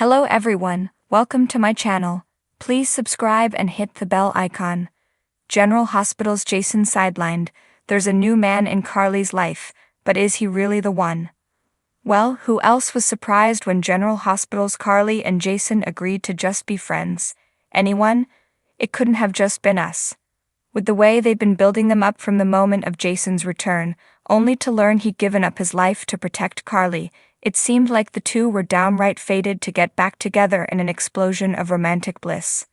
Hello everyone, welcome to my channel. Please subscribe and hit the bell icon. General Hospital's Jason sidelined. There's a new man in Carly's life, but is he really the one? Well, who else was surprised when General Hospital's Carly and Jason agreed to just be friends? Anyone? It couldn't have just been us. With the way they'd been building them up from the moment of Jason's return, only to learn he'd given up his life to protect Carly, it seemed like the two were downright fated to get back together in an explosion of romantic bliss.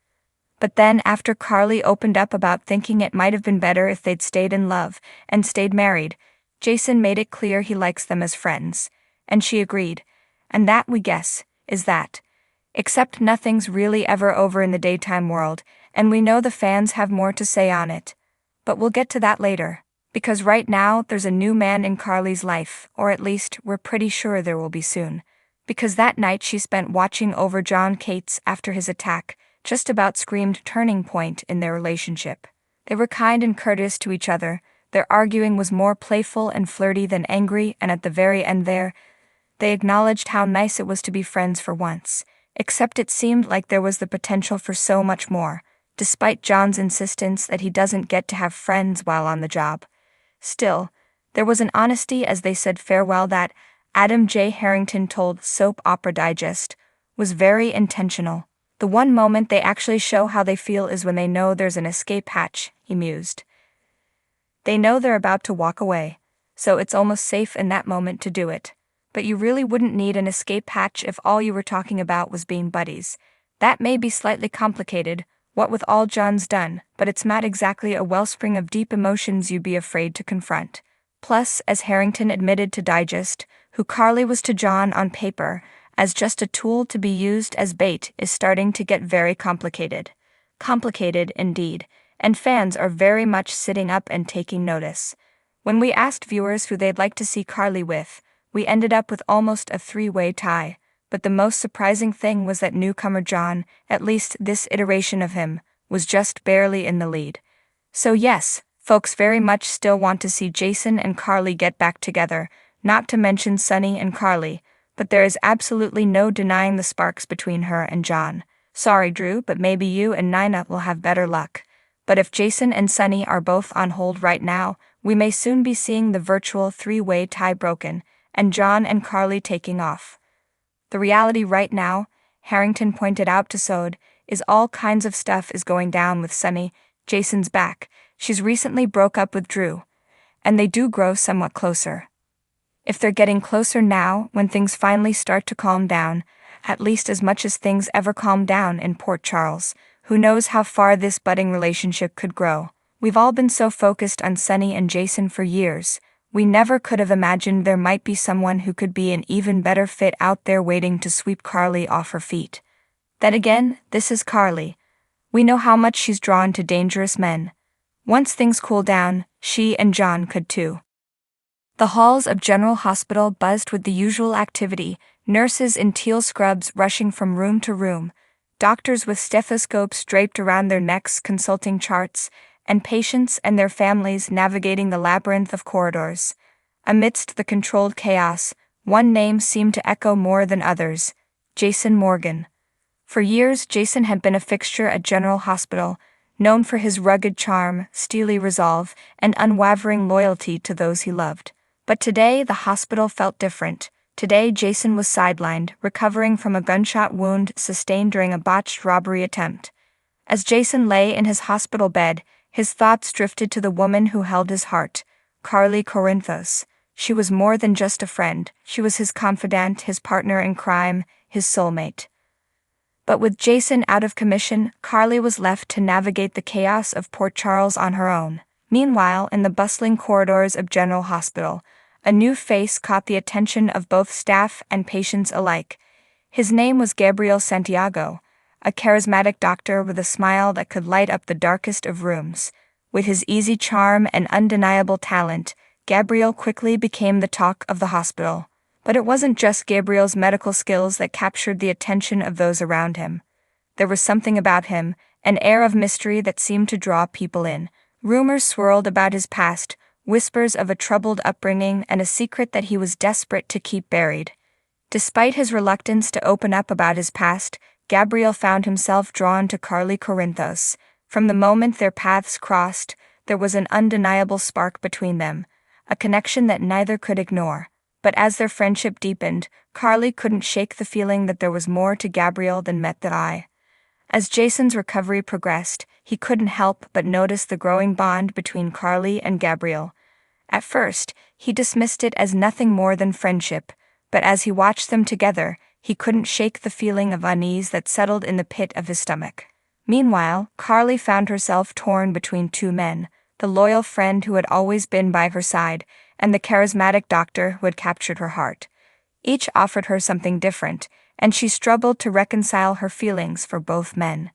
But then, after Carly opened up about thinking it might have been better if they'd stayed in love and stayed married, Jason made it clear he likes them as friends. And she agreed. And that, we guess, is that. Except nothing's really ever over in the daytime world, and we know the fans have more to say on it. But we'll get to that later. Because right now, there's a new man in Carly's life, or at least, we're pretty sure there will be soon. Because that night she spent watching over John Cates after his attack just about screamed turning point in their relationship. They were kind and courteous to each other, their arguing was more playful and flirty than angry, and at the very end they acknowledged how nice it was to be friends for once, except it seemed like there was the potential for so much more, despite John's insistence that he doesn't get to have friends while on the job. Still, there was an honesty as they said farewell that, Adam J. Harrington told Soap Opera Digest, was very intentional. The one moment they actually show how they feel is when they know there's an escape hatch, he mused. They know they're about to walk away, so it's almost safe in that moment to do it. But you really wouldn't need an escape hatch if all you were talking about was being buddies. That may be slightly complicated, what with all John's done, but it's not exactly a wellspring of deep emotions you'd be afraid to confront. Plus, as Harrington admitted to Digest, who Carly was to John on paper, as just a tool to be used as bait is starting to get very complicated. Complicated indeed, and fans are very much sitting up and taking notice. When we asked viewers who they'd like to see Carly with, we ended up with almost a three-way tie. But the most surprising thing was that newcomer John, at least this iteration of him, was just barely in the lead. So yes, folks very much still want to see Jason and Carly get back together, not to mention Sunny and Carly, but there is absolutely no denying the sparks between her and John. Sorry Drew, but maybe you and Nina will have better luck. But if Jason and Sunny are both on hold right now, we may soon be seeing the virtual three-way tie broken, and John and Carly taking off. The reality right now, Harrington pointed out to Sode, is all kinds of stuff is going down with Sunny. Jason's back, she's recently broke up with Drew. And they do grow somewhat closer. If they're getting closer now, when things finally start to calm down, at least as much as things ever calmed down in Port Charles, who knows how far this budding relationship could grow. We've all been so focused on Sunny and Jason for years, we never could have imagined there might be someone who could be an even better fit out there waiting to sweep Carly off her feet. Then again, this is Carly. We know how much she's drawn to dangerous men. Once things cool down, she and John could too. The halls of General Hospital buzzed with the usual activity, nurses in teal scrubs rushing from room to room, doctors with stethoscopes draped around their necks consulting charts, and patients and their families navigating the labyrinth of corridors. Amidst the controlled chaos, one name seemed to echo more than others: Jason Morgan. For years, Jason had been a fixture at General Hospital, known for his rugged charm, steely resolve, and unwavering loyalty to those he loved. But today, the hospital felt different. Today, Jason was sidelined, recovering from a gunshot wound sustained during a botched robbery attempt. As Jason lay in his hospital bed, his thoughts drifted to the woman who held his heart, Carly Corinthos. She was more than just a friend, she was his confidant, his partner in crime, his soulmate. But with Jason out of commission, Carly was left to navigate the chaos of Port Charles on her own. Meanwhile, in the bustling corridors of General Hospital, a new face caught the attention of both staff and patients alike. His name was Gabriel Santiago, a charismatic doctor with a smile that could light up the darkest of rooms. With his easy charm and undeniable talent, Gabriel quickly became the talk of the hospital. But it wasn't just Gabriel's medical skills that captured the attention of those around him. There was something about him, an air of mystery that seemed to draw people in. Rumors swirled about his past, whispers of a troubled upbringing and a secret that he was desperate to keep buried. Despite his reluctance to open up about his past, Gabriel found himself drawn to Carly Corinthos. From the moment their paths crossed, there was an undeniable spark between them, a connection that neither could ignore. But as their friendship deepened, Carly couldn't shake the feeling that there was more to Gabriel than met the eye. As Jason's recovery progressed, he couldn't help but notice the growing bond between Carly and Gabriel. At first, he dismissed it as nothing more than friendship, but as he watched them together, he couldn't shake the feeling of unease that settled in the pit of his stomach. Meanwhile, Carly found herself torn between two men, the loyal friend who had always been by her side, and the charismatic doctor who had captured her heart. Each offered her something different, and she struggled to reconcile her feelings for both men.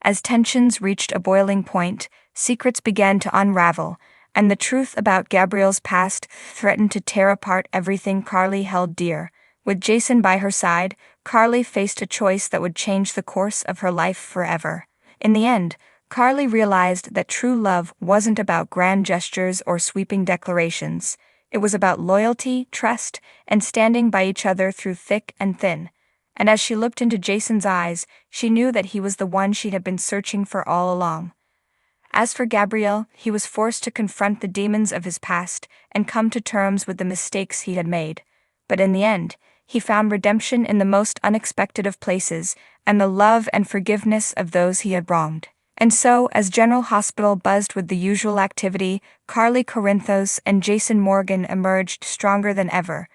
As tensions reached a boiling point, secrets began to unravel, and the truth about Gabriel's past threatened to tear apart everything Carly held dear. With Jason by her side, Carly faced a choice that would change the course of her life forever. In the end, Carly realized that true love wasn't about grand gestures or sweeping declarations. It was about loyalty, trust, and standing by each other through thick and thin. And as she looked into Jason's eyes, she knew that he was the one she had been searching for all along. As for Gabriel, he was forced to confront the demons of his past and come to terms with the mistakes he had made. But in the end, he found redemption in the most unexpected of places and the love and forgiveness of those he had wronged. And so, as General Hospital buzzed with the usual activity, Carly Corinthos and Jason Morgan emerged stronger than ever,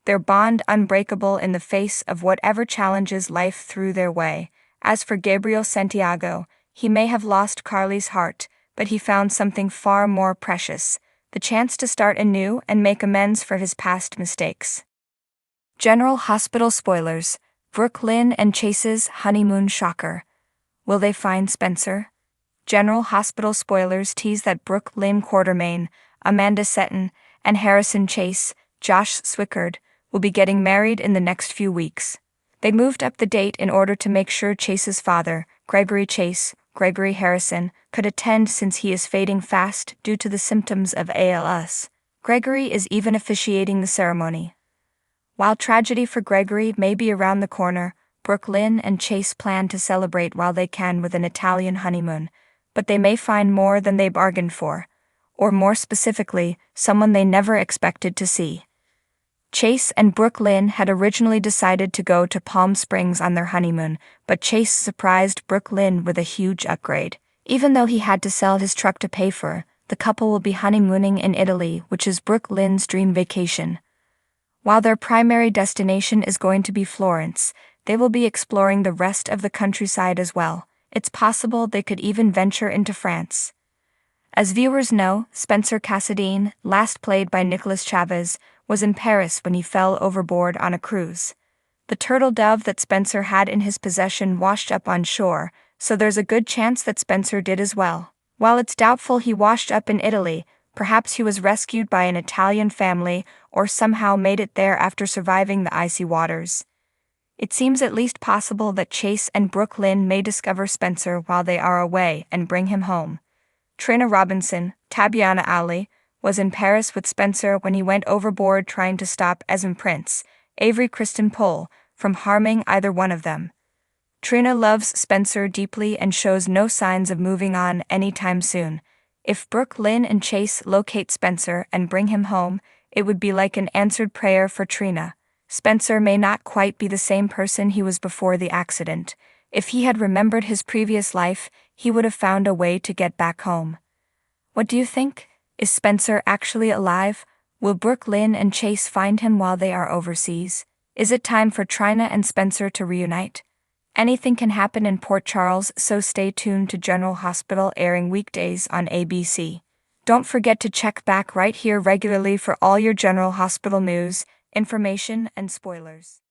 their bond unbreakable in the face of whatever challenges life threw their way. As for Gabriel Santiago, he may have lost Carly's heart, but he found something far more precious, the chance to start anew and make amends for his past mistakes. General Hospital spoilers: Brooke Lynn and Chase's honeymoon shocker. Will they find Spencer? General Hospital spoilers tease that Brooke Lynn Quartermaine, Amanda Setton, and Harrison Chase, Josh Swickard, will be getting married in the next few weeks. They moved up the date in order to make sure Chase's father, Gregory Chase, Gregory Harrison, could attend since he is fading fast due to the symptoms of ALS. Gregory is even officiating the ceremony. While tragedy for Gregory may be around the corner, Brooke Lynn and Chase plan to celebrate while they can with an Italian honeymoon, but they may find more than they bargained for, or more specifically, someone they never expected to see. Chase and Brooke Lynn had originally decided to go to Palm Springs on their honeymoon, but Chase surprised Brooke Lynn with a huge upgrade. Even though he had to sell his truck to pay for, the couple will be honeymooning in Italy, which is Brooke Lynn's dream vacation. While their primary destination is going to be Florence, they will be exploring the rest of the countryside as well. It's possible they could even venture into France. As viewers know, Spencer Cassadine, last played by Nicolas Chavez, was in Paris when he fell overboard on a cruise. The turtle dove that Spencer had in his possession washed up on shore, so there's a good chance that Spencer did as well. While it's doubtful he washed up in Italy, perhaps he was rescued by an Italian family or somehow made it there after surviving the icy waters. It seems at least possible that Chase and Brooke Lynn may discover Spencer while they are away and bring him home. Trina Robinson, Tabyana Ali, was in Paris with Spencer when he went overboard trying to stop Esme Prince, Avery Kristen Pohl, from harming either one of them. Trina loves Spencer deeply and shows no signs of moving on anytime soon. If Brooke Lynn and Chase locate Spencer and bring him home, it would be like an answered prayer for Trina. Spencer may not quite be the same person he was before the accident. If he had remembered his previous life, he would have found a way to get back home. What do you think? Is Spencer actually alive? Will Brooke Lynn and Chase find him while they are overseas? Is it time for Trina and Spencer to reunite? Anything can happen in Port Charles, so stay tuned to General Hospital, airing weekdays on ABC. Don't forget to check back right here regularly for all your General Hospital news, information, and spoilers.